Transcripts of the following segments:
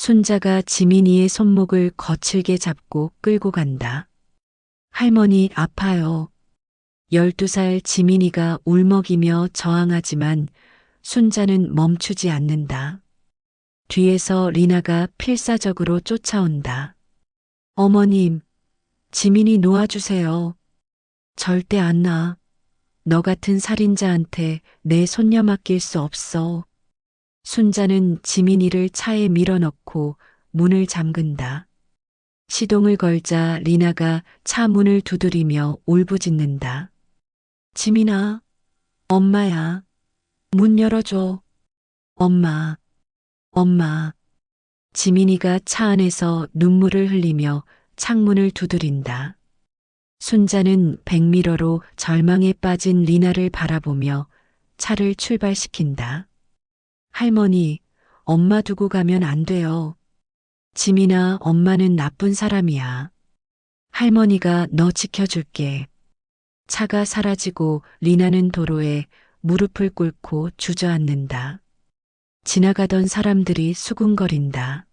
순자가 지민이의 손목을 거칠게 잡고 끌고 간다. 할머니 아파요. 12살 지민이가 울먹이며 저항하지만 순자는 멈추지 않는다. 뒤에서 리나가 필사적으로 쫓아온다. 어머님, 지민이 놓아주세요. 절대 안 놔. 너 같은 살인자한테 내 손녀 맡길 수 없어. 순자는 지민이를 차에 밀어넣고 문을 잠근다. 시동을 걸자 리나가 차 문을 두드리며 울부짖는다. 지민아, 엄마야. 문 열어줘. 엄마, 엄마. 지민이가 차 안에서 눈물을 흘리며 창문을 두드린다. 순자는 백미러로 절망에 빠진 리나를 바라보며 차를 출발시킨다. 할머니, 엄마 두고 가면 안 돼요. 지민아, 엄마는 나쁜 사람이야. 할머니가 너 지켜줄게. 차가 사라지고 리나는 도로에 무릎을 꿇고 주저앉는다. 지나가던 사람들이 수군거린다.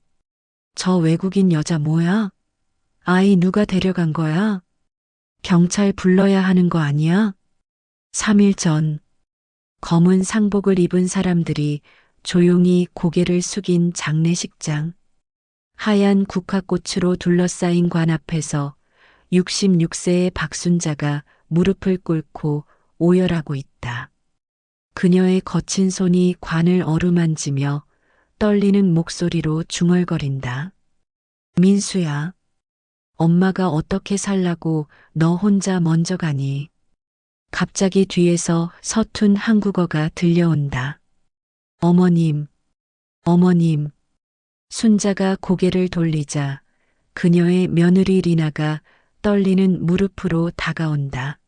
저 외국인 여자 뭐야? 아이 누가 데려간 거야? 경찰 불러야 하는 거 아니야? 3일 전 검은 상복을 입은 사람들이 조용히 고개를 숙인 장례식장. 하얀 국화꽃으로 둘러싸인 관 앞에서 66세의 박순자가 무릎을 꿇고 오열하고 있다. 그녀의 거친 손이 관을 어루만지며 떨리는 목소리로 중얼거린다. 민수야, 엄마가 어떻게 살라고 너 혼자 먼저 가니? 갑자기 뒤에서 서툰 한국어가 들려온다. 어머님, 어머님. 순자가 고개를 돌리자 그녀의 며느리 리나가 떨리는 무릎으로 다가온다.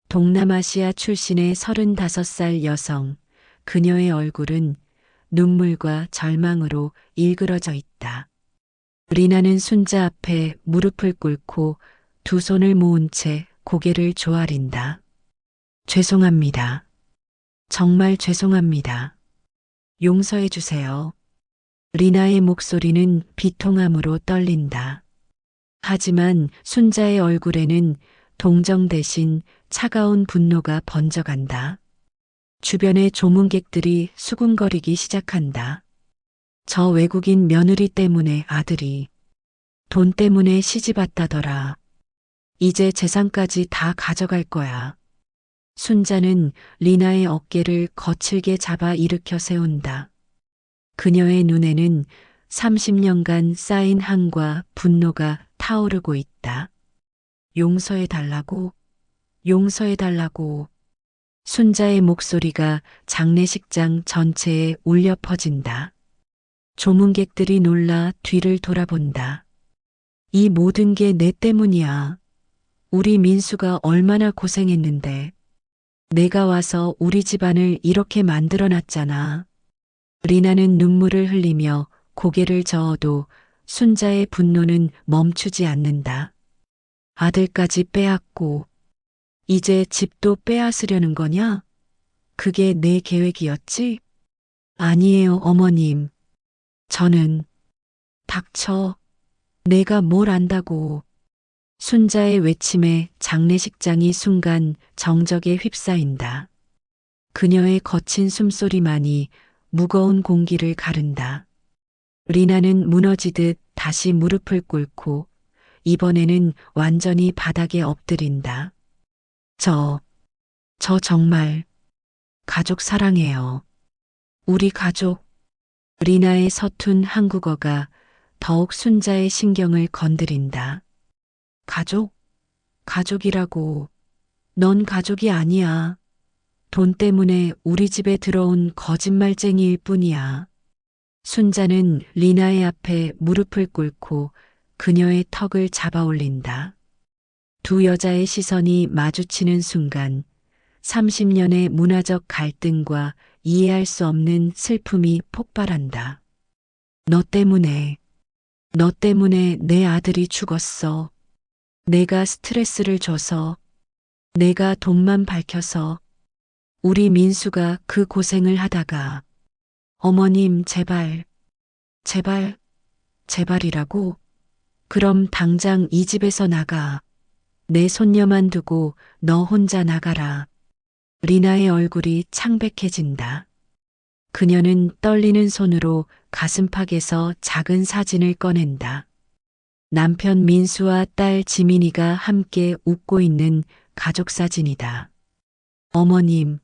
동남아시아 출신의 35살 여성, 그녀의 얼굴은 눈물과 절망으로 일그러져 있다. 리나는 순자 앞에 무릎을 꿇고 두 손을 모은 채 고개를 조아린다. 죄송합니다. 정말 죄송합니다. 용서해 주세요. 리나의 목소리는 비통함으로 떨린다. 하지만 순자의 얼굴에는 동정 대신 차가운 분노가 번져간다. 주변의 조문객들이 수군거리기 시작한다. 저 외국인 며느리 때문에 아들이 돈 때문에 시집 왔다더라. 이제 재산까지 다 가져갈 거야. 순자는 리나의 어깨를 거칠게 잡아 일으켜 세운다. 그녀의 눈에는 30년간 쌓인 한과 분노가 타오르고 있다. 용서해 달라고, 용서해 달라고. 순자의 목소리가 장례식장 전체에 울려 퍼진다. 조문객들이 놀라 뒤를 돌아본다. 이 모든 게 내 때문이야. 우리 민수가 얼마나 고생했는데. 내가 와서 우리 집안을 이렇게 만들어 놨잖아. 리나는 눈물을 흘리며 고개를 저어도 순자의 분노는 멈추지 않는다. 아들까지 빼앗고 이제 집도 빼앗으려는 거냐? 그게 내 계획이었지? 아니에요, 어머님. 저는 닥쳐. 내가 뭘 안다고. 순자의 외침에 장례식장이 순간 정적에 휩싸인다. 그녀의 거친 숨소리만이 무거운 공기를 가른다. 리나는 무너지듯 다시 무릎을 꿇고 이번에는 완전히 바닥에 엎드린다. 저 정말 가족 사랑해요. 우리 가족. 리나의 서툰 한국어가 더욱 순자의 신경을 건드린다. 가족? 가족이라고. 넌 가족이 아니야. 돈 때문에 우리 집에 들어온 거짓말쟁이일 뿐이야. 순자는 리나의 앞에 무릎을 꿇고 그녀의 턱을 잡아 올린다. 두 여자의 시선이 마주치는 순간 30년의 문화적 갈등과 이해할 수 없는 슬픔이 폭발한다. 너 때문에 내 아들이 죽었어. 내가 스트레스를 줘서, 내가 돈만 밝혀서, 우리 민수가 그 고생을 하다가, 어머님 제발, 제발 제발이라고? 그럼 당장 이 집에서 나가. 내 손녀만 두고 너 혼자 나가라. 리나의 얼굴이 창백해진다. 그녀는 떨리는 손으로 가슴팍에서 작은 사진을 꺼낸다. 남편 민수와 딸 지민이가 함께 웃고 있는 가족 사진이다. 어머님,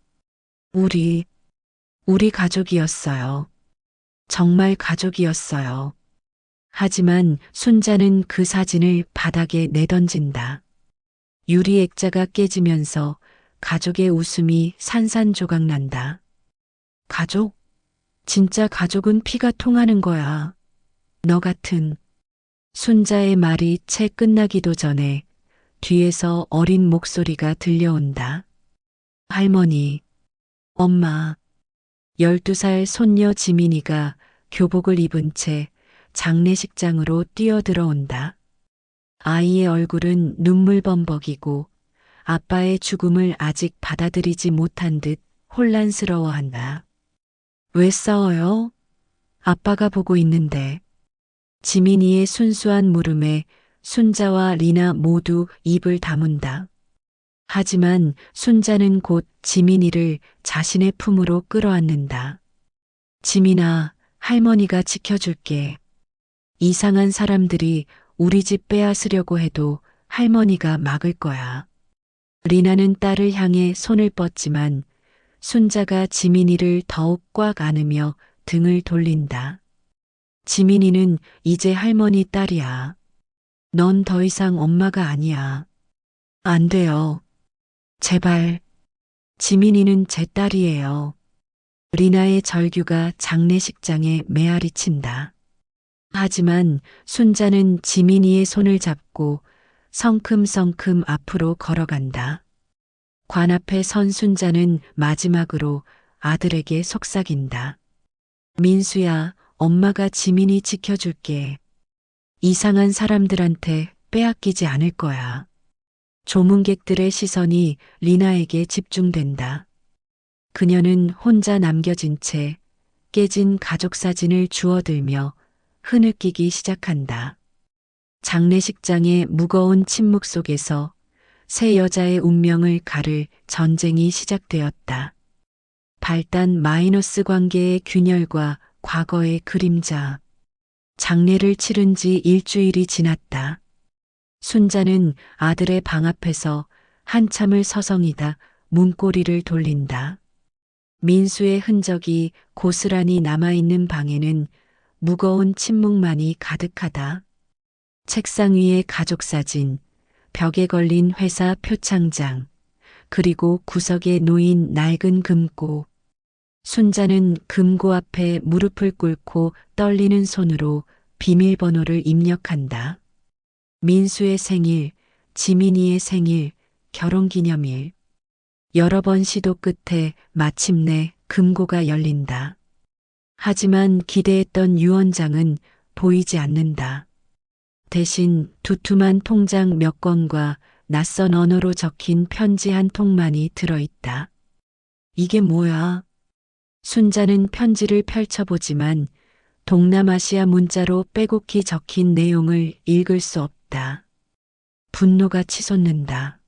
우리 가족이었어요. 정말 가족이었어요. 하지만 순자는 그 사진을 바닥에 내던진다. 유리 액자가 깨지면서 가족의 웃음이 산산조각 난다. 가족? 진짜 가족은 피가 통하는 거야. 너 같은. 순자의 말이 채 끝나기도 전에 뒤에서 어린 목소리가 들려온다. 할머니, 엄마, 12살 손녀 지민이가 교복을 입은 채 장례식장으로 뛰어들어온다. 아이의 얼굴은 눈물범벅이고 아빠의 죽음을 아직 받아들이지 못한 듯 혼란스러워한다. 왜 싸워요? 아빠가 보고 있는데. 지민이의 순수한 물음에 순자와 리나 모두 입을 다문다. 하지만 순자는 곧 지민이를 자신의 품으로 끌어안는다. 지민아, 할머니가 지켜줄게. 이상한 사람들이 우리 집 빼앗으려고 해도 할머니가 막을 거야. 리나는 딸을 향해 손을 뻗지만 순자가 지민이를 더욱 꽉 안으며 등을 돌린다. 지민이는 이제 할머니 딸이야. 넌 더 이상 엄마가 아니야. 안 돼요. 제발. 지민이는 제 딸이에요. 리나의 절규가 장례식장에 메아리 친다. 하지만 순자는 지민이의 손을 잡고 성큼성큼 앞으로 걸어간다. 관 앞에 선 순자는 마지막으로 아들에게 속삭인다. 민수야, 엄마가 지민이 지켜줄게. 이상한 사람들한테 빼앗기지 않을 거야. 조문객들의 시선이 리나에게 집중된다. 그녀는 혼자 남겨진 채 깨진 가족 사진을 주워들며 흐느끼기 시작한다. 장례식장의 무거운 침묵 속에서 세 여자의 운명을 가를 전쟁이 시작되었다. 발단 마이너스 관계의 균열과 과거의 그림자. 장례를 치른 지 일주일이 지났다. 순자는 아들의 방 앞에서 한참을 서성이다 문고리를 돌린다. 민수의 흔적이 고스란히 남아있는 방에는 무거운 침묵만이 가득하다. 책상 위의 가족 사진, 벽에 걸린 회사 표창장, 그리고 구석에 놓인 낡은 금고. 순자는 금고 앞에 무릎을 꿇고 떨리는 손으로 비밀번호를 입력한다. 민수의 생일, 지민이의 생일, 결혼기념일. 여러 번 시도 끝에 마침내 금고가 열린다. 하지만 기대했던 유언장은 보이지 않는다. 대신 두툼한 통장 몇 권과 낯선 언어로 적힌 편지 한 통만이 들어있다. 이게 뭐야? 순자는 편지를 펼쳐보지만 동남아시아 문자로 빼곡히 적힌 내용을 읽을 수 없다. 분노가 치솟는다.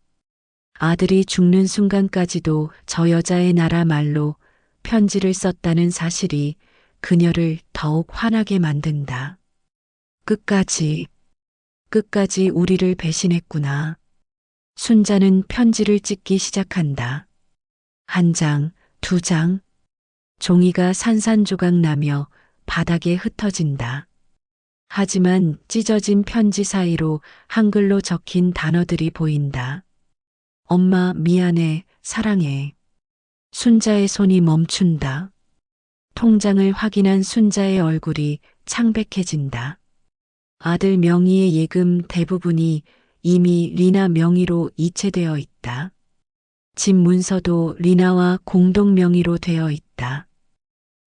아들이 죽는 순간까지도 저 여자의 나라 말로 편지를 썼다는 사실이 그녀를 더욱 화나게 만든다. 끝까지 우리를 배신했구나. 순자는 편지를 찢기 시작한다. 한 장, 두 장. 종이가 산산조각 나며 바닥에 흩어진다. 하지만 찢어진 편지 사이로 한글로 적힌 단어들이 보인다. 엄마 미안해, 사랑해. 순자의 손이 멈춘다. 통장을 확인한 순자의 얼굴이 창백해진다. 아들 명의의 예금 대부분이 이미 리나 명의로 이체되어 있다. 집 문서도 리나와 공동 명의로 되어 있다.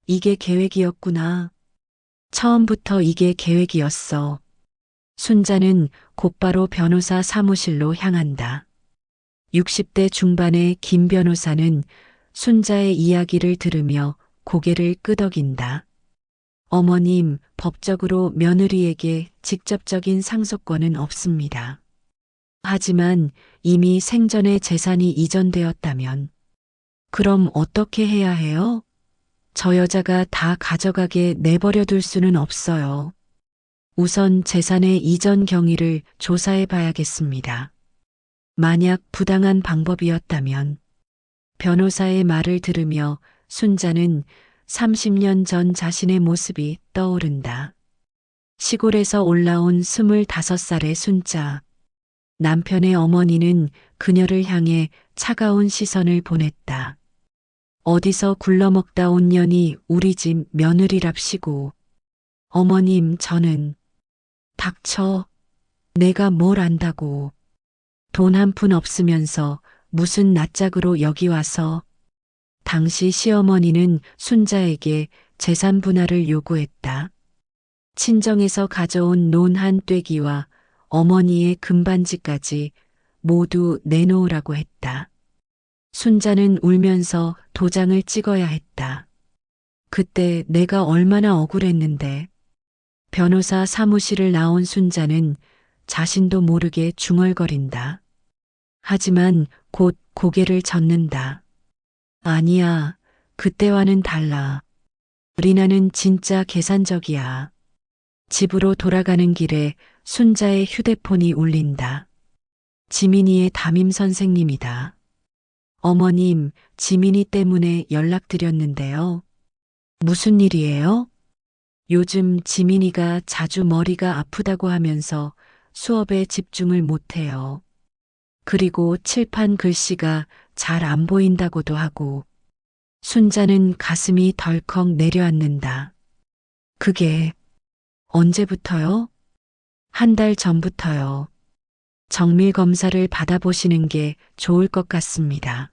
이게 계획이었구나. 처음부터 이게 계획이었어. 순자는 곧바로 변호사 사무실로 향한다. 60대 중반의 김 변호사는 순자의 이야기를 들으며 고개를 끄덕인다. 어머님, 법적으로 며느리에게 직접적인 상속권은 없습니다. 하지만 이미 생전에 재산이 이전되었다면 그럼 어떻게 해야 해요? 저 여자가 다 가져가게 내버려 둘 수는 없어요. 우선 재산의 이전 경위를 조사해 봐야겠습니다. 만약 부당한 방법이었다면 변호사의 말을 들으며 순자는 30년 전 자신의 모습이 떠오른다. 시골에서 올라온 25살의 순자. 남편의 어머니는 그녀를 향해 차가운 시선을 보냈다. 어디서 굴러먹다 온 년이 우리 집 며느리랍시고. 어머님, 저는 닥쳐. 내가 뭘 안다고. 돈 한 푼 없으면서 무슨 낯짝으로 여기 와서. 당시 시어머니는 순자에게 재산 분할을 요구했다. 친정에서 가져온 논 한 떼기와 어머니의 금반지까지 모두 내놓으라고 했다. 순자는 울면서 도장을 찍어야 했다. 그때 내가 얼마나 억울했는데. 변호사 사무실을 나온 순자는 자신도 모르게 중얼거린다. 하지만 곧 고개를 젓는다. 아니야, 그때와는 달라. 리나는 진짜 계산적이야. 집으로 돌아가는 길에 순자의 휴대폰이 울린다. 지민이의 담임 선생님이다. 어머님, 지민이 때문에 연락드렸는데요. 무슨 일이에요? 요즘 지민이가 자주 머리가 아프다고 하면서 수업에 집중을 못해요. 그리고 칠판 글씨가 잘 안 보인다고도 하고. 순자는 가슴이 덜컥 내려앉는다. 그게 언제부터요? 한 달 전부터요. 정밀 검사를 받아보시는 게 좋을 것 같습니다.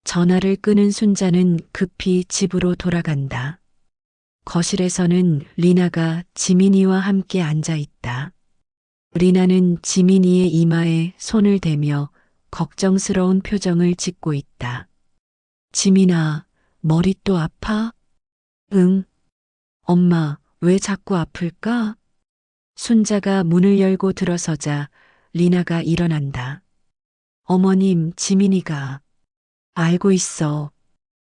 전화를 끊은 순자는 급히 집으로 돌아간다. 거실에서는 리나가 지민이와 함께 앉아 있다. 리나는 지민이의 이마에 손을 대며 걱정스러운 표정을 짓고 있다. 지민아, 머리 또 아파? 응. 엄마, 왜 자꾸 아플까? 순자가 문을 열고 들어서자 리나가 일어난다. 어머님, 지민이가. 알고 있어.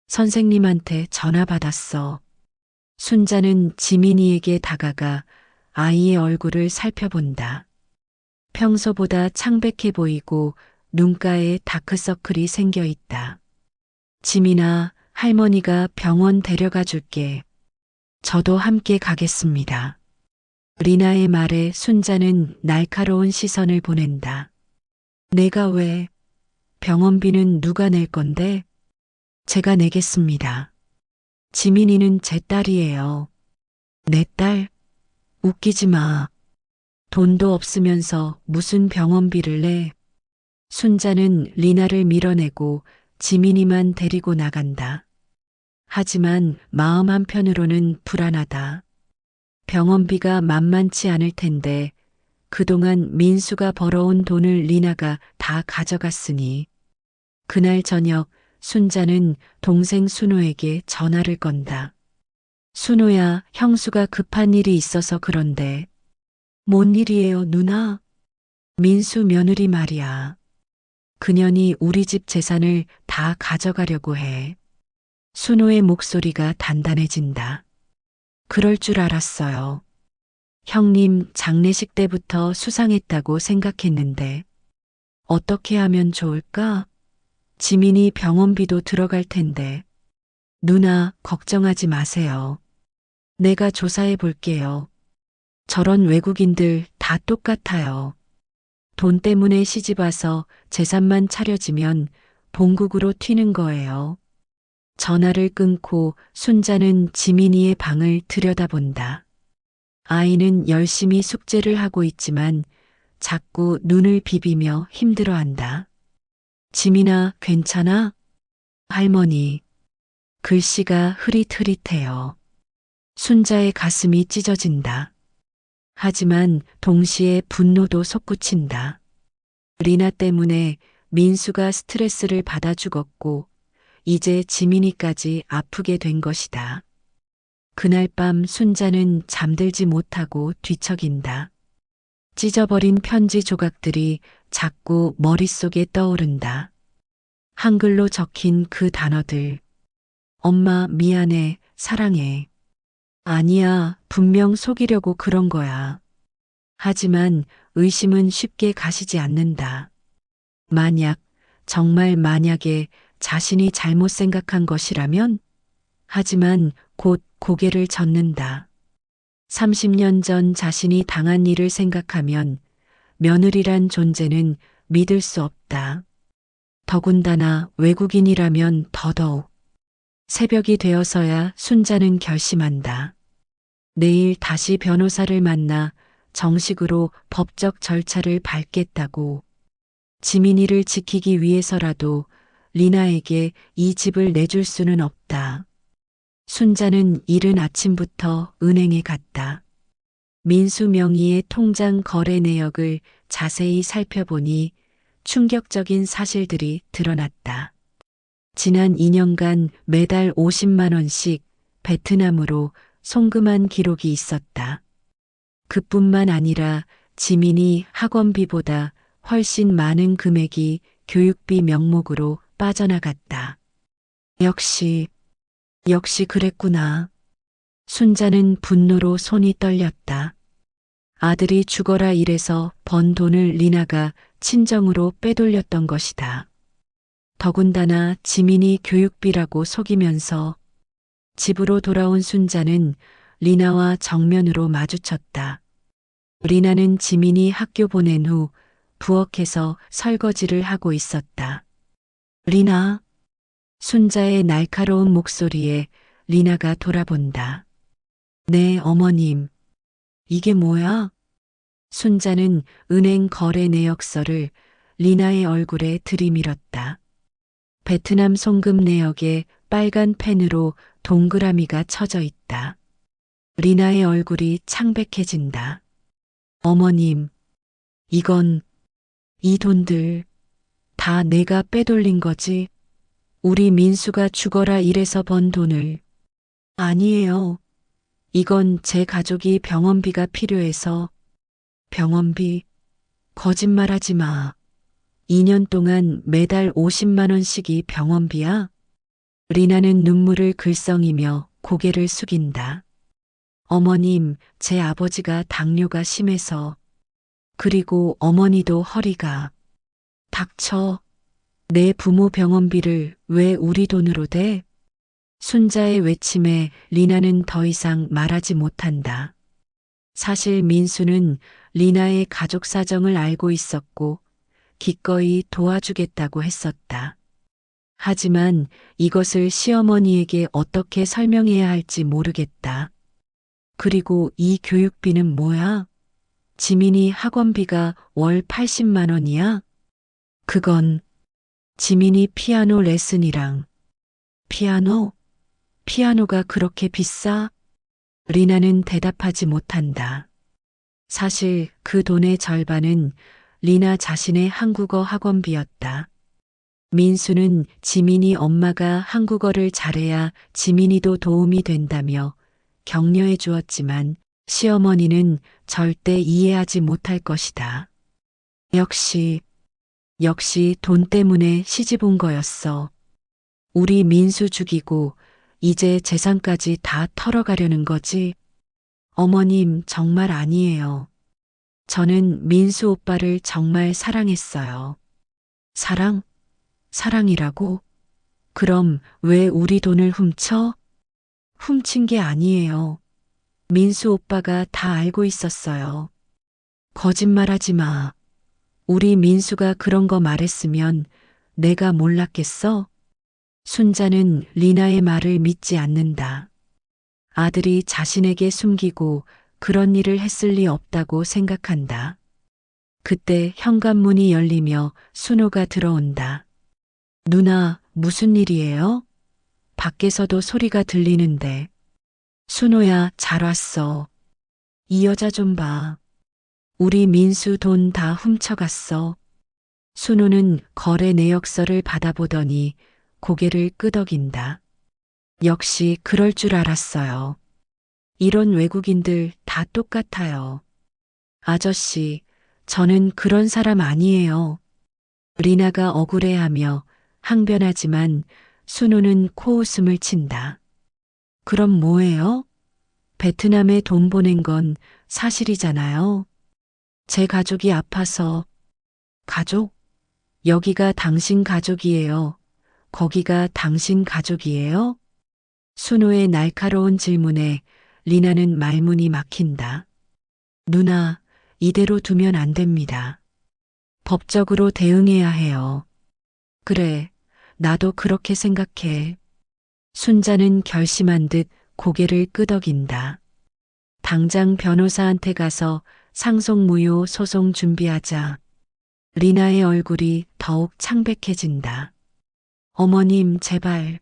선생님한테 전화 받았어. 순자는 지민이에게 다가가 아이의 얼굴을 살펴본다. 평소보다 창백해 보이고 눈가에 다크서클이 생겨 있다. 지민아, 할머니가 병원 데려가 줄게. 저도 함께 가겠습니다. 리나의 말에 순자는 날카로운 시선을 보낸다. 내가 왜? 병원비는 누가 낼 건데? 제가 내겠습니다. 지민이는 제 딸이에요. 내 딸? 웃기지 마. 돈도 없으면서 무슨 병원비를 내? 순자는 리나를 밀어내고 지민이만 데리고 나간다. 하지만 마음 한편으로는 불안하다. 병원비가 만만치 않을 텐데 그동안 민수가 벌어온 돈을 리나가 다 가져갔으니. 그날 저녁 순자는 동생 순호에게 전화를 건다. 순호야, 형수가 급한 일이 있어서 그런데. 뭔 일이에요, 누나? 민수 며느리 말이야. 그년이 우리 집 재산을 다 가져가려고 해. 순호의 목소리가 단단해진다. 그럴 줄 알았어요. 형님 장례식 때부터 수상했다고 생각했는데 어떻게 하면 좋을까? 지민이 병원비도 들어갈 텐데. 누나, 걱정하지 마세요. 내가 조사해 볼게요. 저런 외국인들 다 똑같아요. 돈 때문에 시집 와서 재산만 차려지면 본국으로 튀는 거예요. 전화를 끊고 순자는 지민이의 방을 들여다본다. 아이는 열심히 숙제를 하고 있지만 자꾸 눈을 비비며 힘들어한다. 지민아, 괜찮아? 할머니. 글씨가 흐릿흐릿해요. 순자의 가슴이 찢어진다. 하지만 동시에 분노도 솟구친다. 리나 때문에 민수가 스트레스를 받아 죽었고 이제 지민이까지 아프게 된 것이다. 그날 밤 순자는 잠들지 못하고 뒤척인다. 찢어버린 편지 조각들이 자꾸 머릿속에 떠오른다. 한글로 적힌 그 단어들. 엄마, 미안해, 사랑해. 아니야, 분명 속이려고 그런 거야. 하지만 의심은 쉽게 가시지 않는다. 만약, 정말 만약에 자신이 잘못 생각한 것이라면? 하지만 곧 고개를 젓는다. 30년 전 자신이 당한 일을 생각하면 며느리란 존재는 믿을 수 없다. 더군다나 외국인이라면 더더욱. 새벽이 되어서야 순자는 결심한다. 내일 다시 변호사를 만나 정식으로 법적 절차를 밟겠다고. 지민이를 지키기 위해서라도 리나에게 이 집을 내줄 수는 없다. 순자는 이른 아침부터 은행에 갔다. 민수 명의의 통장 거래 내역을 자세히 살펴보니 충격적인 사실들이 드러났다. 지난 2년간 매달 50만 원씩 베트남으로 송금한 기록이 있었다. 그뿐만 아니라 지민이 학원비보다 훨씬 많은 금액이 교육비 명목으로 빠져나갔다. 역시 그랬구나. 순자는 분노로 손이 떨렸다. 아들이 죽어라 이래서 번 돈을 리나가 친정으로 빼돌렸던 것이다. 더군다나 지민이 교육비라고 속이면서 집으로 돌아온 순자는 리나와 정면으로 마주쳤다. 리나는 지민이 학교 보낸 후 부엌에서 설거지를 하고 있었다. 리나. 순자의 날카로운 목소리에 리나가 돌아본다. 네, 어머님. 이게 뭐야? 순자는 은행 거래 내역서를 리나의 얼굴에 들이밀었다. 베트남 송금 내역에 빨간 펜으로 동그라미가 쳐져 있다. 리나의 얼굴이 창백해진다. 어머님, 이 돈들 다 내가 빼돌린 거지. 우리 민수가 죽어라 이래서 번 돈을. 아니에요. 이건 제 가족이 병원비가 필요해서. 병원비? 거짓말하지 마. 2년 동안 매달 50만 원씩이 병원비야? 리나는 눈물을 글썽이며 고개를 숙인다. 어머님, 제 아버지가 당뇨가 심해서. 그리고 어머니도 허리가. 닥쳐. 내 부모 병원비를 왜 우리 돈으로 대? 순자의 외침에 리나는 더 이상 말하지 못한다. 사실 민수는 리나의 가족 사정을 알고 있었고 기꺼이 도와주겠다고 했었다. 하지만 이것을 시어머니에게 어떻게 설명해야 할지 모르겠다. 그리고 이 교육비는 뭐야? 지민이 학원비가 월 80만 원이야? 그건 지민이 피아노 레슨이랑. 피아노가 그렇게 비싸? 리나는 대답하지 못한다. 사실 그 돈의 절반은 리나 자신의 한국어 학원비였다. 민수는 지민이 엄마가 한국어를 잘해야 지민이도 도움이 된다며 격려해 주었지만 시어머니는 절대 이해하지 못할 것이다. 역시 돈 때문에 시집 온 거였어. 우리 민수 죽이고 이제 재산까지 다 털어가려는 거지. 어머님, 정말 아니에요. 저는 민수 오빠를 정말 사랑했어요. 사랑이라고? 그럼 왜 우리 돈을 훔쳐? 훔친 게 아니에요. 민수 오빠가 다 알고 있었어요. 거짓말하지 마. 우리 민수가 그런 거 말했으면 내가 몰랐겠어? 순자는 리나의 말을 믿지 않는다. 아들이 자신에게 숨기고 그런 일을 했을 리 없다고 생각한다. 그때 현관문이 열리며 순호가 들어온다. 누나, 무슨 일이에요? 밖에서도 소리가 들리는데. 순호야, 잘 왔어. 이 여자 좀 봐. 우리 민수 돈 다 훔쳐갔어. 순호는 거래 내역서를 받아보더니 고개를 끄덕인다. 역시 그럴 줄 알았어요. 이런 외국인들 다 똑같아요. 아저씨, 저는 그런 사람 아니에요. 리나가 억울해하며 항변하지만 순호는 코웃음을 친다. 그럼 뭐예요? 베트남에 돈 보낸 건 사실이잖아요. 제 가족이 아파서. 가족? 여기가 당신 가족이에요. 거기가 당신 가족이에요? 순호의 날카로운 질문에 리나는 말문이 막힌다. 누나, 이대로 두면 안 됩니다. 법적으로 대응해야 해요. 그래, 나도 그렇게 생각해. 순자는 결심한 듯 고개를 끄덕인다. 당장 변호사한테 가서 상속무효 소송 준비하자. 리나의 얼굴이 더욱 창백해진다. 어머님, 제발.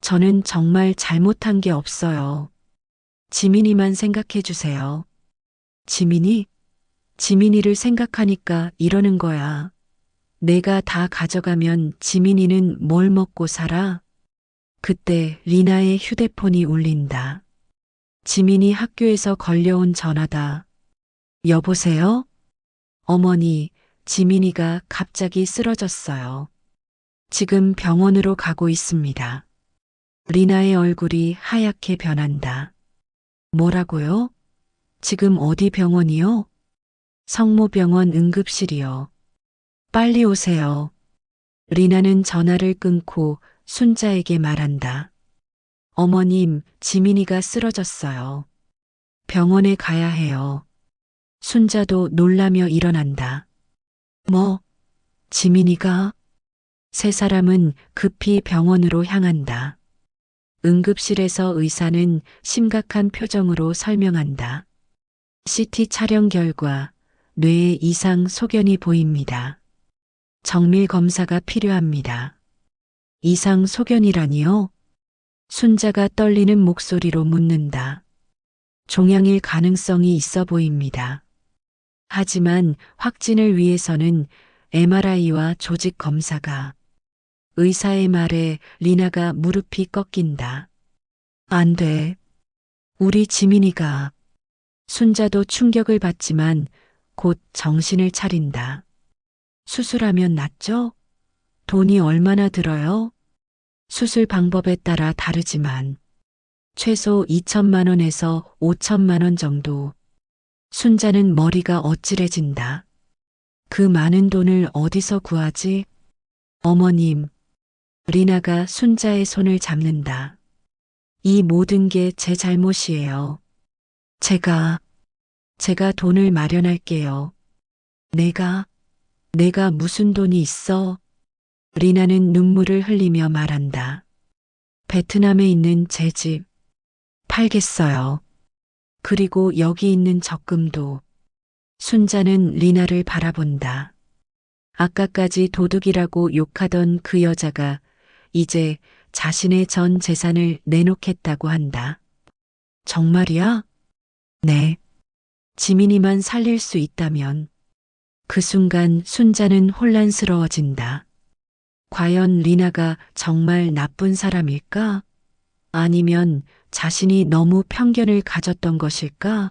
저는 정말 잘못한 게 없어요. 지민이만 생각해 주세요. 지민이? 지민이를 생각하니까 이러는 거야. 내가 다 가져가면 지민이는 뭘 먹고 살아? 그때 리나의 휴대폰이 울린다. 지민이 학교에서 걸려온 전화다. 여보세요? 어머니, 지민이가 갑자기 쓰러졌어요. 지금 병원으로 가고 있습니다. 리나의 얼굴이 하얗게 변한다. 뭐라고요? 지금 어디 병원이요? 성모병원 응급실이요. 빨리 오세요. 리나는 전화를 끊고 순자에게 말한다. 어머님, 지민이가 쓰러졌어요. 병원에 가야 해요. 순자도 놀라며 일어난다. 뭐? 지민이가? 세 사람은 급히 병원으로 향한다. 응급실에서 의사는 심각한 표정으로 설명한다. CT 촬영 결과 뇌에 이상 소견이 보입니다. 정밀 검사가 필요합니다. 이상 소견이라니요? 순자가 떨리는 목소리로 묻는다. 종양일 가능성이 있어 보입니다. 하지만 확진을 위해서는 MRI와 조직 검사가. 의사의 말에 리나가 무릎이 꺾인다. 안 돼. 우리 지민이가. 순자도 충격을 받지만 곧 정신을 차린다. 수술하면 낫죠? 돈이 얼마나 들어요? 수술 방법에 따라 다르지만 최소 2천만 원에서 5천만 원 정도. 순자는 머리가 어찌래진다. 그 많은 돈을 어디서 구하지? 어머님. 리나가 순자의 손을 잡는다. 이 모든 게 제 잘못이에요. 제가 돈을 마련할게요. 내가 무슨 돈이 있어? 리나는 눈물을 흘리며 말한다. 베트남에 있는 제 집 팔겠어요. 그리고 여기 있는 적금도. 순자는 리나를 바라본다. 아까까지 도둑이라고 욕하던 그 여자가 이제 자신의 전 재산을 내놓겠다고 한다. 정말이야? 네. 지민이만 살릴 수 있다면. 그 순간 순자는 혼란스러워진다. 과연 리나가 정말 나쁜 사람일까? 아니면 자신이 너무 편견을 가졌던 것일까?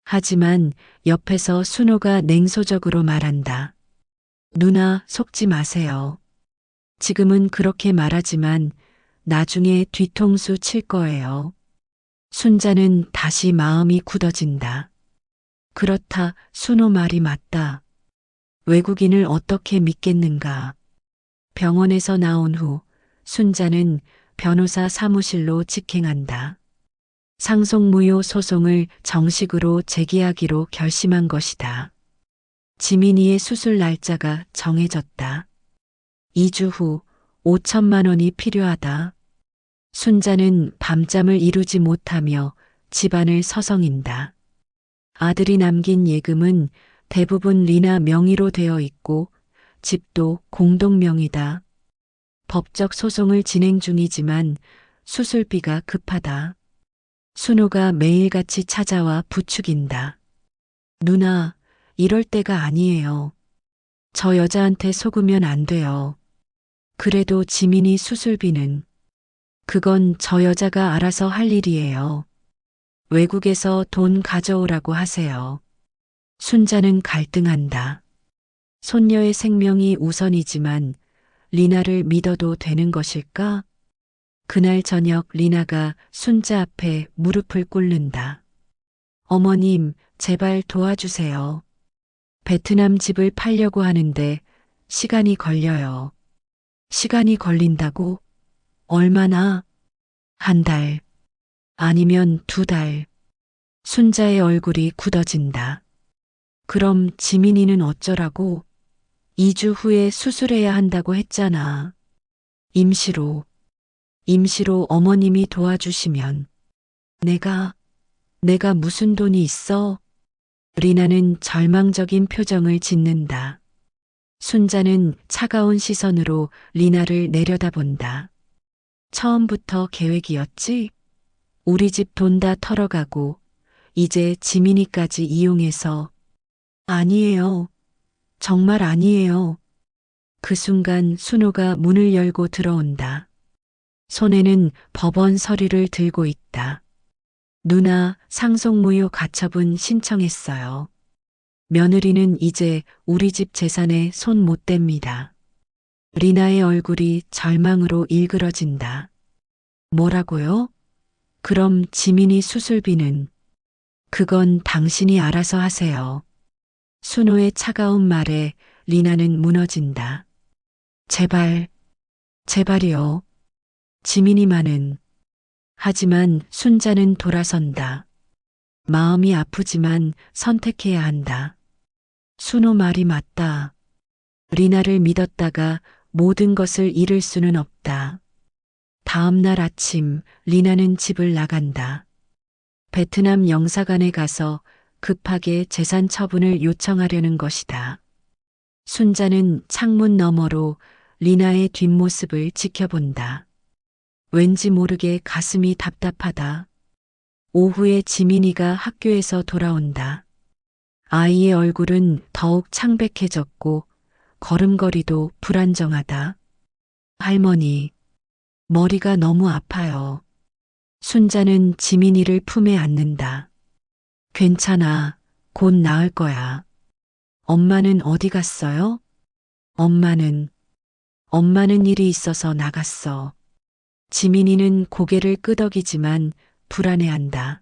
하지만 옆에서 순호가 냉소적으로 말한다. 누나, 속지 마세요. 지금은 그렇게 말하지만 나중에 뒤통수 칠 거예요. 순자는 다시 마음이 굳어진다. 그렇다, 순호 말이 맞다. 외국인을 어떻게 믿겠는가. 병원에서 나온 후 순자는 변호사 사무실로 직행한다. 상속무효 소송을 정식으로 제기하기로 결심한 것이다. 지민이의 수술 날짜가 정해졌다. 2주 후 5천만 원이 필요하다. 순자는 밤잠을 이루지 못하며 집안을 서성인다. 아들이 남긴 예금은 대부분 리나 명의로 되어 있고 집도 공동명의다. 법적 소송을 진행 중이지만 수술비가 급하다. 순호가 매일같이 찾아와 부추긴다. 누나, 이럴 때가 아니에요. 저 여자한테 속으면 안 돼요. 그래도 지민이 수술비는. 그건 저 여자가 알아서 할 일이에요. 외국에서 돈 가져오라고 하세요. 순자는 갈등한다. 손녀의 생명이 우선이지만 리나를 믿어도 되는 것일까? 그날 저녁 리나가 순자 앞에 무릎을 꿇는다. 어머님, 제발 도와주세요. 베트남 집을 팔려고 하는데 시간이 걸려요. 시간이 걸린다고? 얼마나? 한 달, 아니면 두 달. 순자의 얼굴이 굳어진다. 그럼 지민이는 어쩌라고? 2주 후에 수술해야 한다고 했잖아. 임시로. 임시로 어머님이 도와주시면. 내가 무슨 돈이 있어? 리나는 절망적인 표정을 짓는다. 순자는 차가운 시선으로 리나를 내려다본다. 처음부터 계획이었지? 우리 집 돈 다 털어가고 이제 지민이까지 이용해서. 아니에요. 정말 아니에요. 그 순간 순호가 문을 열고 들어온다. 손에는 법원 서류를 들고 있다. 누나, 상속무효 가처분 신청했어요. 며느리는 이제 우리 집 재산에 손 못 댑니다. 리나의 얼굴이 절망으로 일그러진다. 뭐라고요? 그럼 지민이 수술비는? 그건 당신이 알아서 하세요. 순호의 차가운 말에 리나는 무너진다. 제발, 제발이요. 지민이만은. 하지만 순자는 돌아선다. 마음이 아프지만 선택해야 한다. 순호 말이 맞다. 리나를 믿었다가 모든 것을 잃을 수는 없다. 다음 날 아침 리나는 집을 나간다. 베트남 영사관에 가서 급하게 재산 처분을 요청하려는 것이다. 순자는 창문 너머로 리나의 뒷모습을 지켜본다. 왠지 모르게 가슴이 답답하다. 오후에 지민이가 학교에서 돌아온다. 아이의 얼굴은 더욱 창백해졌고 걸음걸이도 불안정하다. 할머니, 머리가 너무 아파요. 순자는 지민이를 품에 안는다. 괜찮아. 곧 나을 거야. 엄마는 어디 갔어요? 엄마는 일이 있어서 나갔어. 지민이는 고개를 끄덕이지만 불안해한다.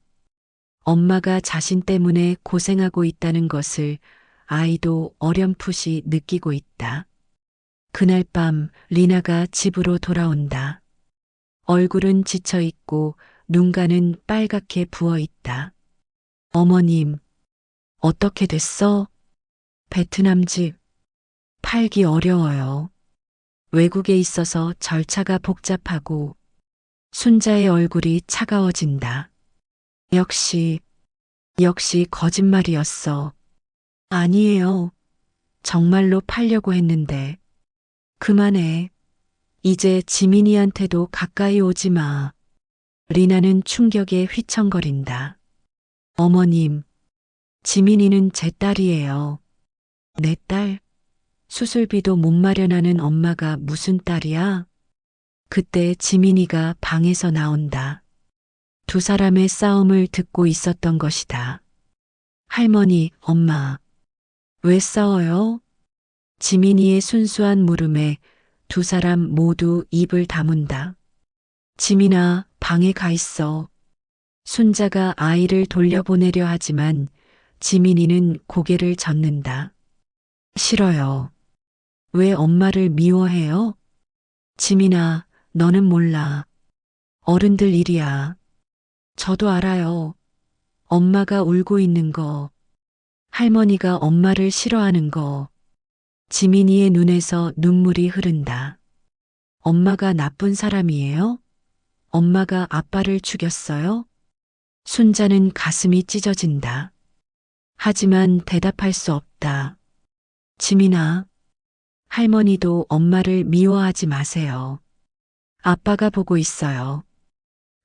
엄마가 자신 때문에 고생하고 있다는 것을 아이도 어렴풋이 느끼고 있다. 그날 밤 리나가 집으로 돌아온다. 얼굴은 지쳐 있고 눈가는 빨갛게 부어 있다. 어머님, 어떻게 됐어? 베트남 집 팔기 어려워요. 외국에 있어서 절차가 복잡하고. 순자의 얼굴이 차가워진다. 역시 거짓말이었어. 아니에요. 정말로 팔려고 했는데. 그만해. 이제 지민이한테도 가까이 오지 마. 리나는 충격에 휘청거린다. 어머님, 지민이는 제 딸이에요. 내 딸? 수술비도 못 마련하는 엄마가 무슨 딸이야? 그때 지민이가 방에서 나온다. 두 사람의 싸움을 듣고 있었던 것이다. 할머니, 엄마, 왜 싸워요? 지민이의 순수한 물음에 두 사람 모두 입을 다문다. 지민아, 방에 가 있어. 순자가 아이를 돌려보내려 하지만 지민이는 고개를 젓는다. 싫어요. 왜 엄마를 미워해요? 지민아, 너는 몰라. 어른들 일이야. 저도 알아요. 엄마가 울고 있는 거. 할머니가 엄마를 싫어하는 거. 지민이의 눈에서 눈물이 흐른다. 엄마가 나쁜 사람이에요? 엄마가 아빠를 죽였어요? 순자는 가슴이 찢어진다. 하지만 대답할 수 없다. 지민아, 할머니도 엄마를 미워하지 마세요. 아빠가 보고 있어요.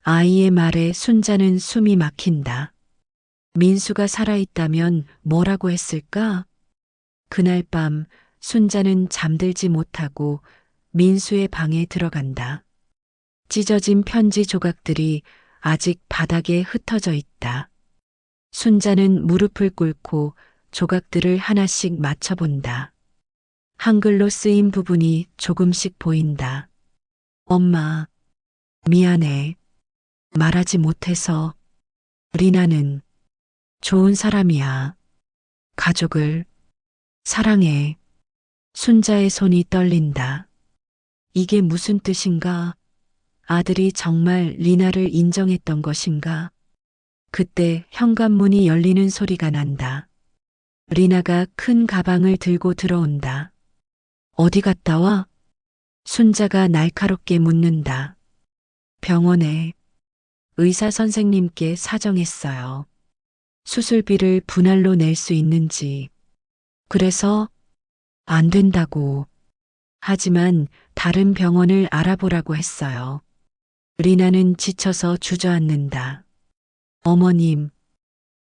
아이의 말에 순자는 숨이 막힌다. 민수가 살아있다면 뭐라고 했을까? 그날 밤 순자는 잠들지 못하고 민수의 방에 들어간다. 찢어진 편지 조각들이 아직 바닥에 흩어져 있다. 순자는 무릎을 꿇고 조각들을 하나씩 맞춰본다. 한글로 쓰인 부분이 조금씩 보인다. 엄마, 미안해. 말하지 못해서. 리나는 좋은 사람이야. 가족을 사랑해. 순자의 손이 떨린다. 이게 무슨 뜻인가? 아들이 정말 리나를 인정했던 것인가? 그때 현관문이 열리는 소리가 난다. 리나가 큰 가방을 들고 들어온다. 어디 갔다 와? 순자가 날카롭게 묻는다. 병원에 의사 선생님께 사정했어요. 수술비를 분할로 낼 수 있는지. 그래서 안 된다고. 하지만 다른 병원을 알아보라고 했어요. 리나는 지쳐서 주저앉는다. 어머님,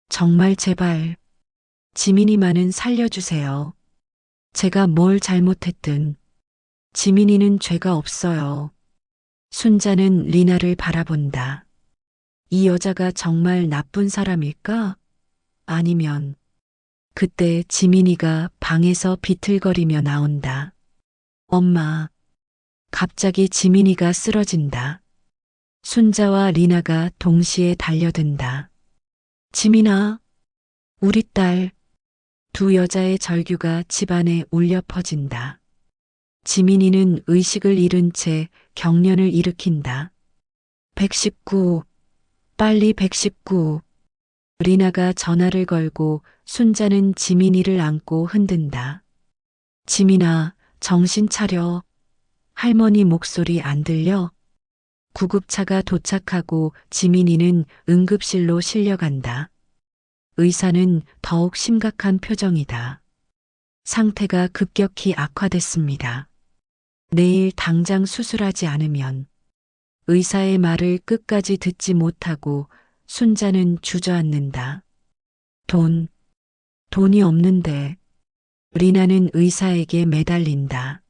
정말 제발 지민이만은 살려주세요. 제가 뭘 잘못했든 지민이는 죄가 없어요. 순자는 리나를 바라본다. 이 여자가 정말 나쁜 사람일까? 아니면 그때 지민이가 방에서 비틀거리며 나온다. 엄마, 갑자기 지민이가 쓰러진다. 순자와 리나가 동시에 달려든다. 지민아, 우리 딸. 두 여자의 절규가 집안에 울려 퍼진다. 지민이는 의식을 잃은 채 경련을 일으킨다. 119, 빨리 119. 리나가 전화를 걸고 순자는 지민이를 안고 흔든다. 지민아, 정신 차려. 할머니 목소리 안 들려? 구급차가 도착하고 지민이는 응급실로 실려간다. 의사는 더욱 심각한 표정이다. 상태가 급격히 악화됐습니다. 내일 당장 수술하지 않으면. 의사의 말을 끝까지 듣지 못하고 순자는 주저앉는다. 돈이 없는데. 리나는 의사에게 매달린다.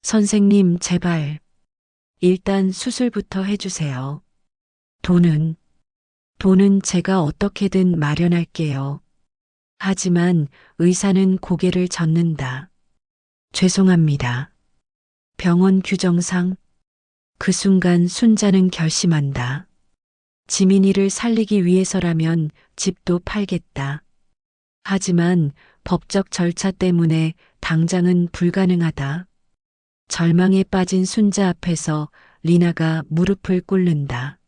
선생님, 제발. 일단 수술부터 해주세요. 돈은 제가 어떻게든 마련할게요. 하지만 의사는 고개를 젓는다. 죄송합니다. 병원 규정상. 그 순간 순자는 결심한다. 지민이를 살리기 위해서라면 집도 팔겠다. 하지만 법적 절차 때문에 당장은 불가능하다. 절망에 빠진 순자 앞에서 리나가 무릎을 꿇는다.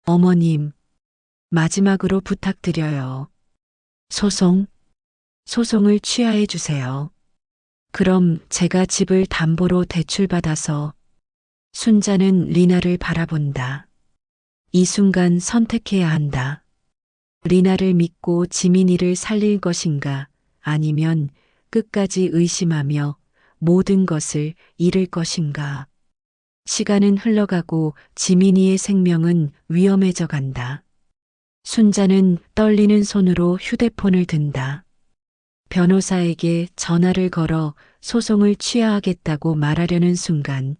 어머님, 마지막으로 부탁드려요. 소송을 취하해 주세요. 그럼 제가 집을 담보로 대출받아서. 순자는 리나를 바라본다. 이 순간 선택해야 한다. 리나를 믿고 지민이를 살릴 것인가, 아니면 끝까지 의심하며 모든 것을 잃을 것인가. 시간은 흘러가고 지민이의 생명은 위험해져 간다. 순자는 떨리는 손으로 휴대폰을 든다. 변호사에게 전화를 걸어 소송을 취하하겠다고 말하려는 순간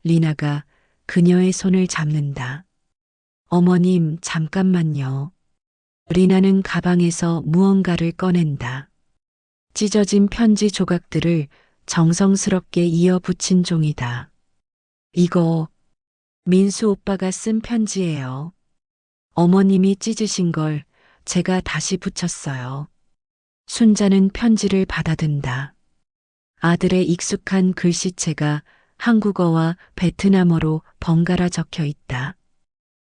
리나가 그녀의 손을 잡는다. 어머님, 잠깐만요. 리나는 가방에서 무언가를 꺼낸다. 찢어진 편지 조각들을 정성스럽게 이어 붙인 종이다. 이거 민수 오빠가 쓴 편지예요. 어머님이 찢으신 걸 제가 다시 붙였어요. 순자는 편지를 받아든다. 아들의 익숙한 글씨체가 한국어와 베트남어로 번갈아 적혀 있다.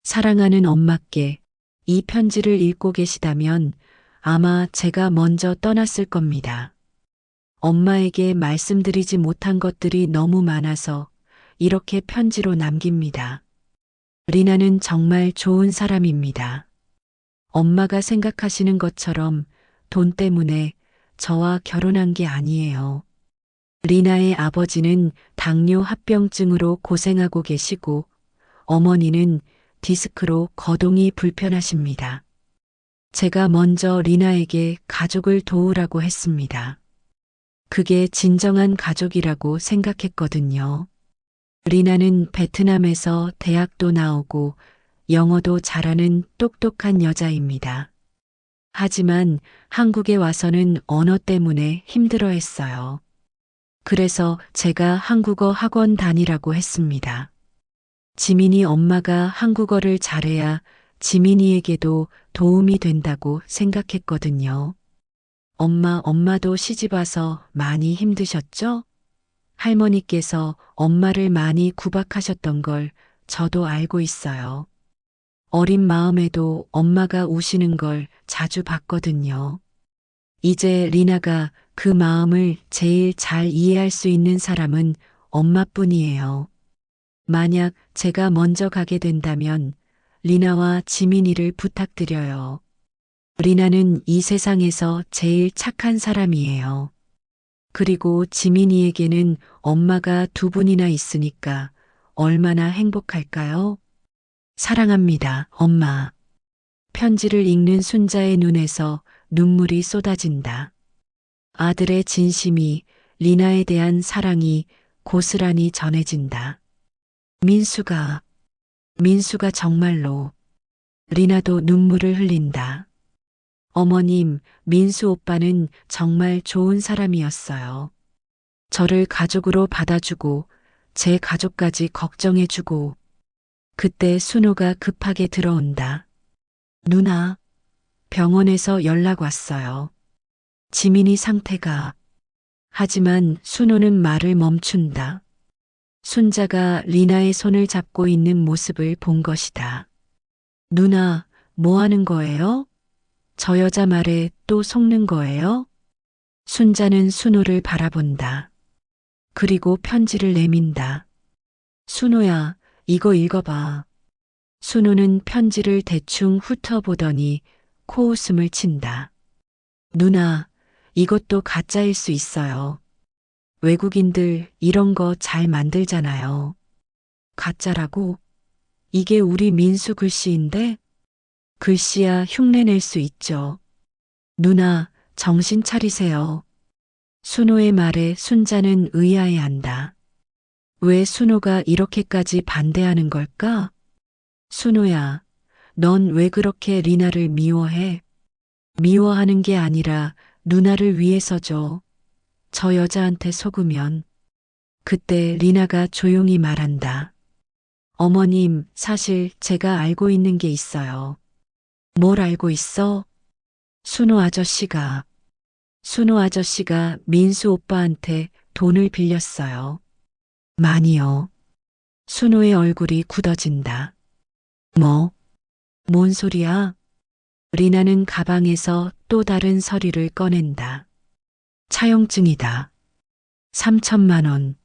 사랑하는 엄마께 이 편지를 읽고 계시다면 아마 제가 먼저 떠났을 겁니다. 엄마에게 말씀드리지 못한 것들이 너무 많아서 이렇게 편지로 남깁니다. 리나는 정말 좋은 사람입니다. 엄마가 생각하시는 것처럼 돈 때문에 저와 결혼한 게 아니에요. 리나의 아버지는 당뇨 합병증으로 고생하고 계시고 어머니는 디스크로 거동이 불편하십니다. 제가 먼저 리나에게 가족을 도우라고 했습니다. 그게 진정한 가족이라고 생각했거든요. 리나는 베트남에서 대학도 나오고 영어도 잘하는 똑똑한 여자입니다. 하지만 한국에 와서는 언어 때문에 힘들어했어요. 그래서 제가 한국어 학원 다니라고 했습니다. 지민이 엄마가 한국어를 잘해야 지민이에게도 도움이 된다고 생각했거든요. 엄마도 시집 와서 많이 힘드셨죠? 할머니께서 엄마를 많이 구박하셨던 걸 저도 알고 있어요. 어린 마음에도 엄마가 우시는 걸 자주 봤거든요. 이제 리나가 그 마음을 제일 잘 이해할 수 있는 사람은 엄마뿐이에요. 만약 제가 먼저 가게 된다면 리나와 지민이를 부탁드려요. 리나는 이 세상에서 제일 착한 사람이에요. 그리고 지민이에게는 엄마가 두 분이나 있으니까 얼마나 행복할까요? 사랑합니다, 엄마. 편지를 읽는 순자의 눈에서 눈물이 쏟아진다. 아들의 진심이, 리나에 대한 사랑이 고스란히 전해진다. 민수가 정말로. 리나도 눈물을 흘린다. 어머님, 민수 오빠는 정말 좋은 사람이었어요. 저를 가족으로 받아주고, 제 가족까지 걱정해주고. 그때 순호가 급하게 들어온다. 누나, 병원에서 연락 왔어요. 지민이 상태가. 하지만 순호는 말을 멈춘다. 순자가 리나의 손을 잡고 있는 모습을 본 것이다. 누나, 뭐 하는 거예요? 저 여자 말에 또 속는 거예요? 순자는 순호를 바라본다. 그리고 편지를 내민다. 순호야, 이거 읽어봐. 순호는 편지를 대충 훑어보더니 코웃음을 친다. 누나, 이것도 가짜일 수 있어요. 외국인들 이런 거 잘 만들잖아요. 가짜라고? 이게 우리 민수 글씨인데? 글씨야 흉내낼 수 있죠. 누나, 정신 차리세요. 순호의 말에 순자는 의아해한다. 왜 순호가 이렇게까지 반대하는 걸까? 순호야, 넌 왜 그렇게 리나를 미워해? 미워하는 게 아니라 누나를 위해서죠. 저 여자한테 속으면. 그때 리나가 조용히 말한다. 어머님, 사실 제가 알고 있는 게 있어요. 뭘 알고 있어? 순호 아저씨가 민수 오빠한테 돈을 빌렸어요. 많이요. 순호의 얼굴이 굳어진다. 뭐? 뭔 소리야? 리나는 가방에서 또 다른 서류를 꺼낸다. 차용증이다. 3천만 원.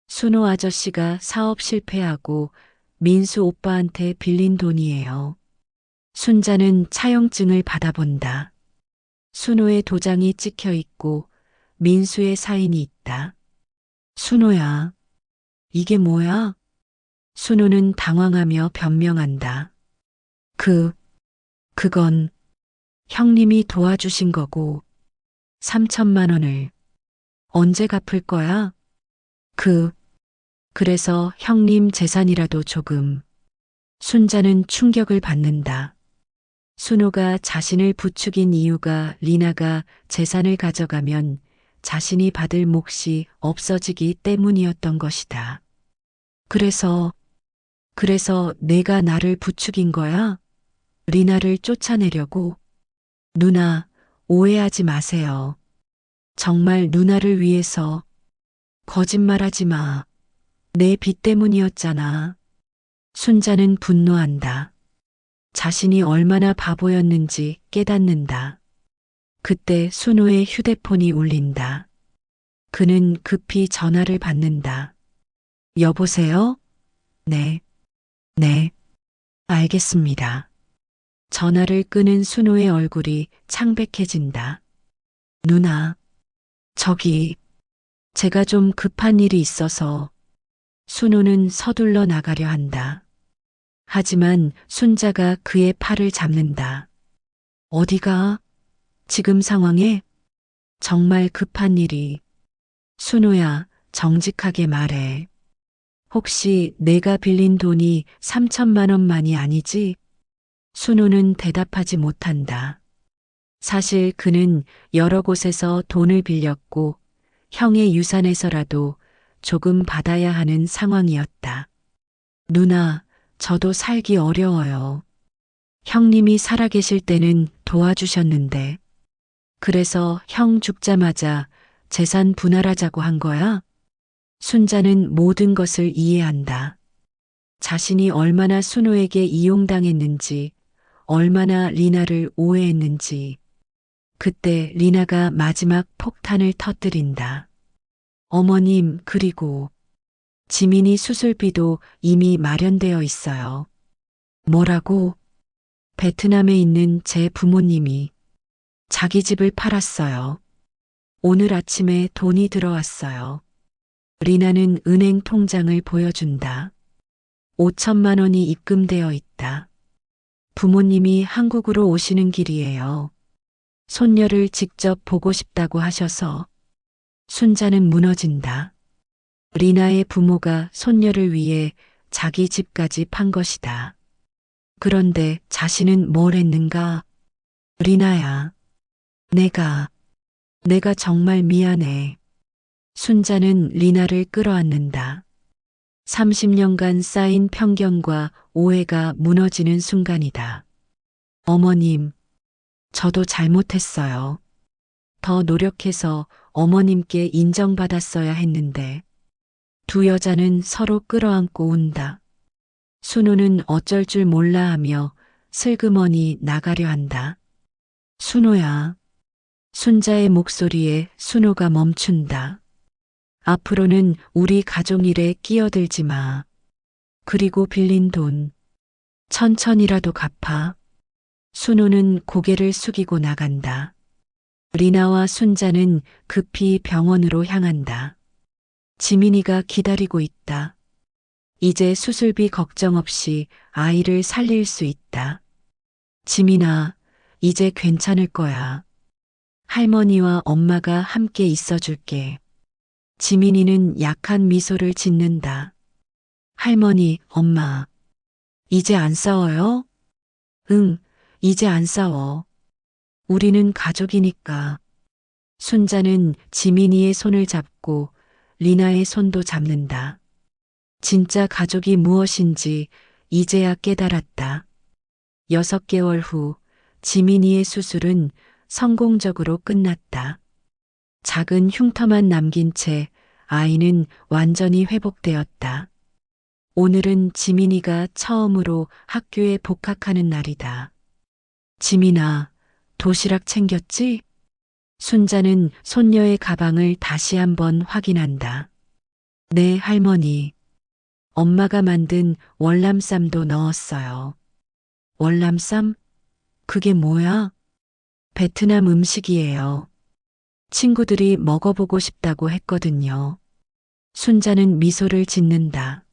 순호 아저씨가 사업 실패하고 민수 오빠한테 빌린 돈이에요. 순자는 차용증을 받아본다. 순호의 도장이 찍혀 있고 민수의 사인이 있다. 순호야, 이게 뭐야? 순호는 당황하며 변명한다. 그건 형님이 도와주신 거고 3천만 원을 언제 갚을 거야? 그래서 형님 재산이라도 조금. 순자는 충격을 받는다. 순호가 자신을 부추긴 이유가 리나가 재산을 가져가면 자신이 받을 몫이 없어지기 때문이었던 것이다. 그래서 내가 나를 부추긴 거야? 리나를 쫓아내려고? 누나, 오해하지 마세요. 정말 누나를 위해서. 거짓말하지 마. 내 빚 때문이었잖아. 순자는 분노한다. 자신이 얼마나 바보였는지 깨닫는다. 그때 순호의 휴대폰이 울린다. 그는 급히 전화를 받는다. 여보세요? 네. 알겠습니다. 전화를 끄는 순호의 얼굴이 창백해진다. 누나, 제가 좀 급한 일이 있어서. 순호는 서둘러 나가려 한다. 하지만 순자가 그의 팔을 잡는다. 어디가? 지금 상황에? 정말 급한 일이. 순호야, 정직하게 말해. 혹시 내가 빌린 돈이 3천만 원만이 아니지? 순호는 대답하지 못한다. 사실 그는 여러 곳에서 돈을 빌렸고 형의 유산에서라도 조금 받아야 하는 상황이었다. 누나, 저도 살기 어려워요. 형님이 살아계실 때는 도와주셨는데, 그래서 형 죽자마자 재산 분할하자고 한 거야? 순자는 모든 것을 이해한다. 자신이 얼마나 순호에게 이용당했는지, 얼마나 리나를 오해했는지. 그때 리나가 마지막 폭탄을 터뜨린다. 어머님, 그리고 지민이 수술비도 이미 마련되어 있어요. 뭐라고? 베트남에 있는 제 부모님이 자기 집을 팔았어요. 오늘 아침에 돈이 들어왔어요. 리나는 은행 통장을 보여준다. 5천만 원이 입금되어 있다. 부모님이 한국으로 오시는 길이에요. 손녀를 직접 보고 싶다고 하셔서. 순자는 무너진다. 리나의 부모가 손녀를 위해 자기 집까지 판 것이다. 그런데 자신은 뭘 했는가? 리나야, 내가 정말 미안해. 순자는 리나를 끌어안는다. 30년간 쌓인 편견과 오해가 무너지는 순간이다. 어머님, 저도 잘못했어요. 더 노력해서 어머님께 인정받았어야 했는데. 두 여자는 서로 끌어안고 운다. 순호는 어쩔 줄 몰라 하며 슬그머니 나가려 한다. 순호야. 순자의 목소리에 순호가 멈춘다. 앞으로는 우리 가족 일에 끼어들지 마. 그리고 빌린 돈 천천히라도 갚아. 순호는 고개를 숙이고 나간다. 리나와 순자는 급히 병원으로 향한다. 지민이가 기다리고 있다. 이제 수술비 걱정 없이 아이를 살릴 수 있다. 지민아, 이제 괜찮을 거야. 할머니와 엄마가 함께 있어줄게. 지민이는 약한 미소를 짓는다. 할머니, 엄마, 이제 안 싸워요? 응, 이제 안 싸워. 우리는 가족이니까. 순자는 지민이의 손을 잡고 리나의 손도 잡는다. 진짜 가족이 무엇인지 이제야 깨달았다. 6개월 후 지민이의 수술은 성공적으로 끝났다. 작은 흉터만 남긴 채 아이는 완전히 회복되었다. 오늘은 지민이가 처음으로 학교에 복학하는 날이다. 지민아, 도시락 챙겼지? 순자는 손녀의 가방을 다시 한번 확인한다. 네, 할머니. 엄마가 만든 월남쌈도 넣었어요. 월남쌈? 그게 뭐야? 베트남 음식이에요. 친구들이 먹어보고 싶다고 했거든요. 순자는 미소를 짓는다.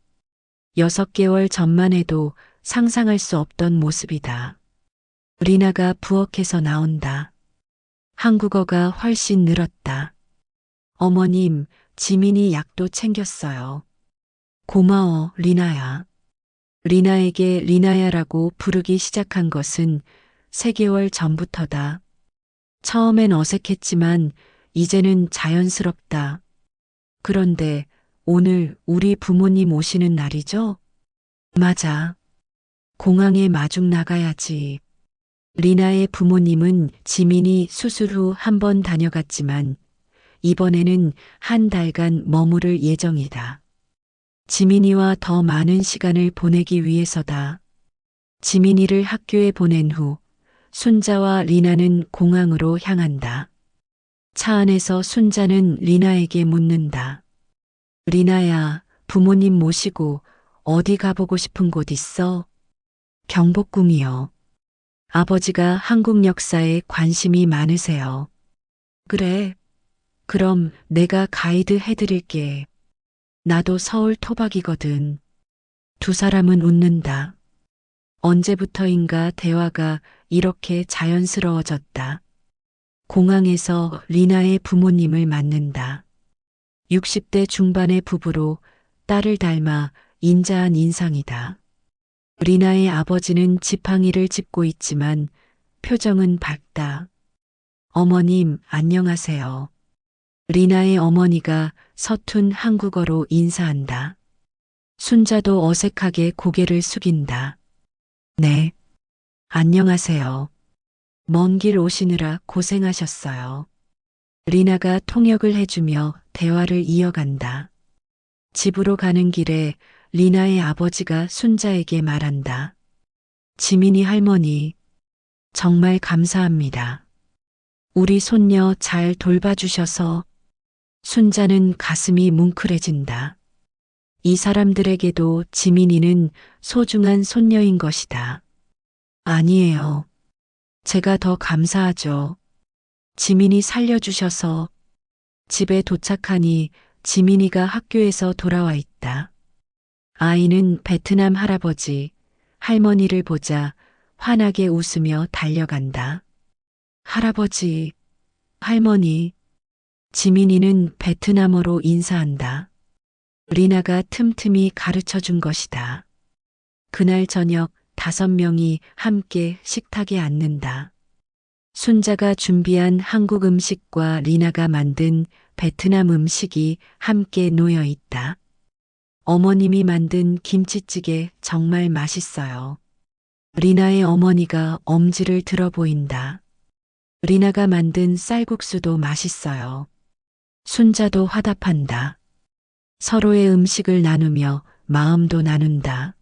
6개월 전만 해도 상상할 수 없던 모습이다. 리나가 부엌에서 나온다. 한국어가 훨씬 늘었다. 어머님, 지민이 약도 챙겼어요. 고마워, 리나야. 리나에게 리나야라고 부르기 시작한 것은 3개월 전부터다. 처음엔 어색했지만 이제는 자연스럽다. 그런데 오늘 우리 부모님 오시는 날이죠? 맞아. 공항에 마중 나가야지. 리나의 부모님은 지민이 수술 후 한 번 다녀갔지만 이번에는 한 달간 머무를 예정이다. 지민이와 더 많은 시간을 보내기 위해서다. 지민이를 학교에 보낸 후 순자와 리나는 공항으로 향한다. 차 안에서 순자는 리나에게 묻는다. 리나야, 부모님 모시고 어디 가보고 싶은 곳 있어? 경복궁이요. 아버지가 한국 역사에 관심이 많으세요. 그래. 그럼 내가 가이드 해드릴게. 나도 서울 토박이거든. 두 사람은 웃는다. 언제부터인가 대화가 이렇게 자연스러워졌다. 공항에서 리나의 부모님을 만난다. 60대 중반의 부부로 딸을 닮아 인자한 인상이다. 리나의 아버지는 지팡이를 짚고 있지만 표정은 밝다. 어머님, 안녕하세요. 리나의 어머니가 서툰 한국어로 인사한다. 순자도 어색하게 고개를 숙인다. 네, 안녕하세요. 먼 길 오시느라 고생하셨어요. 리나가 통역을 해주며 대화를 이어간다. 집으로 가는 길에 리나의 아버지가 순자에게 말한다. 지민이 할머니, 정말 감사합니다. 우리 손녀 잘 돌봐주셔서. 순자는 가슴이 뭉클해진다. 이 사람들에게도 지민이는 소중한 손녀인 것이다. 아니에요. 제가 더 감사하죠. 지민이 살려주셔서. 집에 도착하니 지민이가 학교에서 돌아와 있다. 아이는 베트남 할아버지, 할머니를 보자 환하게 웃으며 달려간다. 할아버지, 할머니. 지민이는 베트남어로 인사한다. 리나가 틈틈이 가르쳐 준 것이다. 그날 저녁 5명이 함께 식탁에 앉는다. 순자가 준비한 한국 음식과 리나가 만든 베트남 음식이 함께 놓여 있다. 어머님이 만든 김치찌개 정말 맛있어요. 리나의 어머니가 엄지를 들어 보인다. 리나가 만든 쌀국수도 맛있어요. 순자도 화답한다. 서로의 음식을 나누며 마음도 나눈다.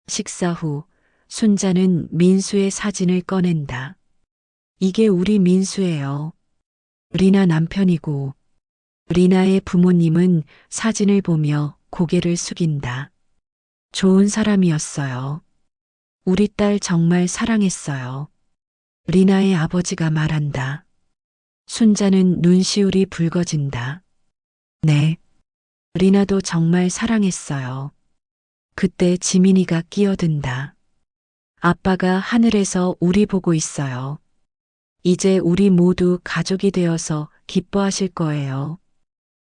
식사 후 순자는 민수의 사진을 꺼낸다. 이게 우리 민수예요. 리나 남편이고. 리나의 부모님은 사진을 보며 고개를 숙인다. 좋은 사람이었어요. 우리 딸 정말 사랑했어요. 리나의 아버지가 말한다. 순자는 눈시울이 붉어진다. 네. 리나도 정말 사랑했어요. 그때 지민이가 끼어든다. 아빠가 하늘에서 우리 보고 있어요. 이제 우리 모두 가족이 되어서 기뻐하실 거예요.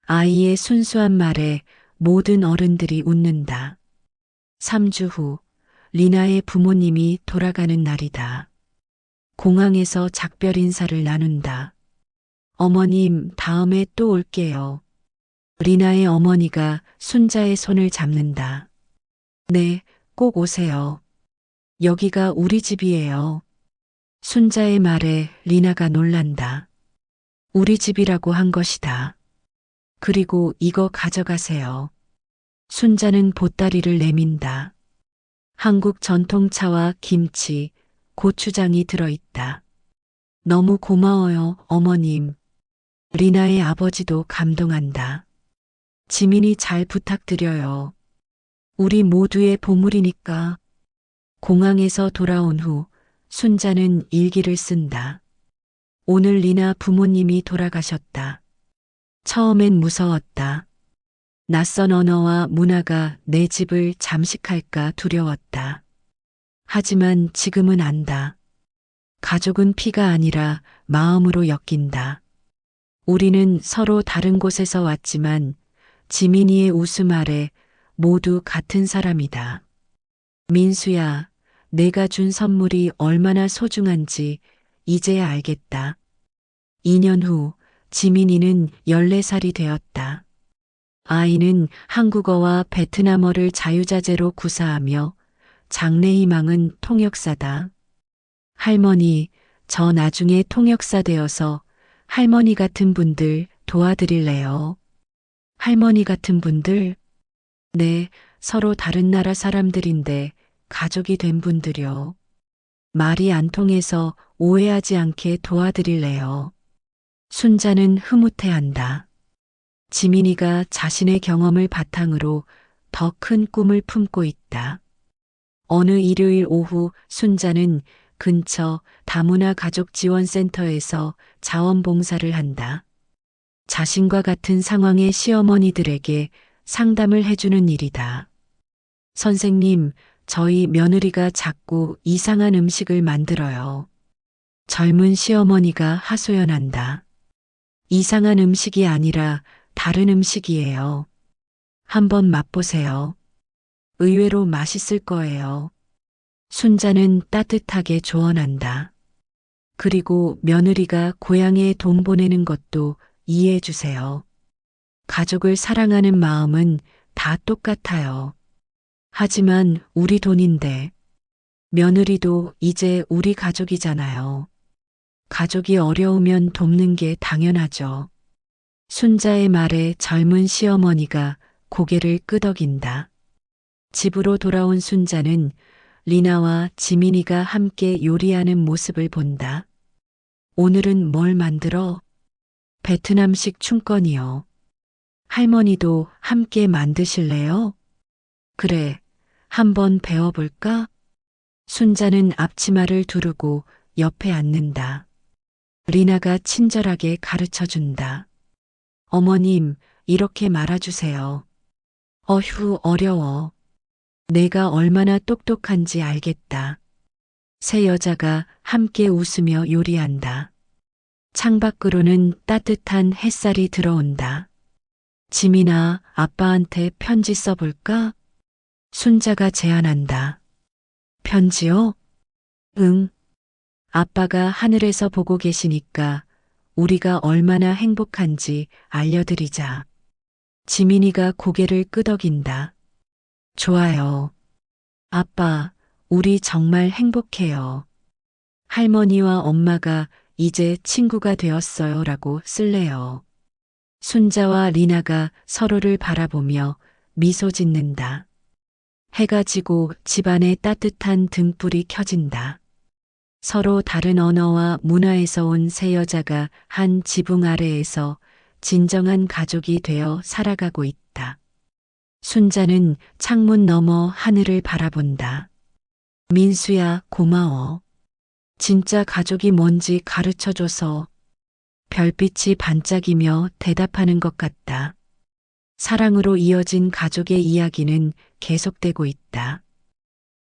아이의 순수한 말에 모든 어른들이 웃는다. 3주 후 리나의 부모님이 돌아가는 날이다. 공항에서 작별 인사를 나눈다. 어머님, 다음에 또 올게요. 리나의 어머니가 순자의 손을 잡는다. 네, 꼭 오세요. 여기가 우리 집이에요. 순자의 말에 리나가 놀란다. 우리 집이라고 한 것이다. 그리고 이거 가져가세요. 순자는 보따리를 내민다. 한국 전통차와 김치, 고추장이 들어있다. 너무 고마워요, 어머님. 리나의 아버지도 감동한다. 지민이 잘 부탁드려요. 우리 모두의 보물이니까. 공항에서 돌아온 후 순자는 일기를 쓴다. 오늘 리나 부모님이 돌아가셨다. 처음엔 무서웠다. 낯선 언어와 문화가 내 집을 잠식할까 두려웠다. 하지만 지금은 안다. 가족은 피가 아니라 마음으로 엮인다. 우리는 서로 다른 곳에서 왔지만 지민이의 웃음 아래 모두 같은 사람이다. 민수야, 내가 준 선물이 얼마나 소중한지 이제야 알겠다. 2년 후 지민이는 14살이 되었다. 아이는 한국어와 베트남어를 자유자재로 구사하며 장래희망은 통역사다. 할머니, 저 나중에 통역사 되어서 할머니 같은 분들 도와드릴래요. 할머니 같은 분들? 네, 서로 다른 나라 사람들인데 가족이 된 분들요. 말이 안 통해서 오해하지 않게 도와드릴래요. 순자는 흐뭇해한다. 지민이가 자신의 경험을 바탕으로 더 큰 꿈을 품고 있다. 어느 일요일 오후 순자는 근처 다문화 가족지원센터에서 자원봉사를 한다. 자신과 같은 상황의 시어머니들에게 상담을 해주는 일이다. 선생님, 저희 며느리가 자꾸 이상한 음식을 만들어요. 젊은 시어머니가 하소연한다. 이상한 음식이 아니라 다른 음식이에요. 한번 맛보세요. 의외로 맛있을 거예요. 순자는 따뜻하게 조언한다. 그리고 며느리가 고향에 돈 보내는 것도 이해해 주세요. 가족을 사랑하는 마음은 다 똑같아요. 하지만 우리 돈인데 며느리도 이제 우리 가족이잖아요. 가족이 어려우면 돕는 게 당연하죠. 순자의 말에 젊은 시어머니가 고개를 끄덕인다. 집으로 돌아온 순자는 리나와 지민이가 함께 요리하는 모습을 본다. 오늘은 뭘 만들어? 베트남식 춘권이요. 할머니도 함께 만드실래요? 그래, 한번 배워볼까? 순자는 앞치마를 두르고 옆에 앉는다. 리나가 친절하게 가르쳐 준다. 어머님, 이렇게 말아주세요. 어휴, 어려워. 내가 얼마나 똑똑한지 알겠다. 세 여자가 함께 웃으며 요리한다. 창밖으로는 따뜻한 햇살이 들어온다. 지민아, 아빠한테 편지 써볼까? 순자가 제안한다. 편지요? 응. 아빠가 하늘에서 보고 계시니까 우리가 얼마나 행복한지 알려드리자. 지민이가 고개를 끄덕인다. 좋아요. 아빠, 우리 정말 행복해요. 할머니와 엄마가 이제 친구가 되었어요 라고 쓸래요. 순자와 리나가 서로를 바라보며 미소 짓는다. 해가 지고 집안에 따뜻한 등불이 켜진다. 서로 다른 언어와 문화에서 온 세 여자가 한 지붕 아래에서 진정한 가족이 되어 살아가고 있다. 순자는 창문 너머 하늘을 바라본다. 민수야, 고마워. 진짜 가족이 뭔지 가르쳐줘서 별빛이 반짝이며 대답하는 것 같다. 사랑으로 이어진 가족의 이야기는 계속되고 있다.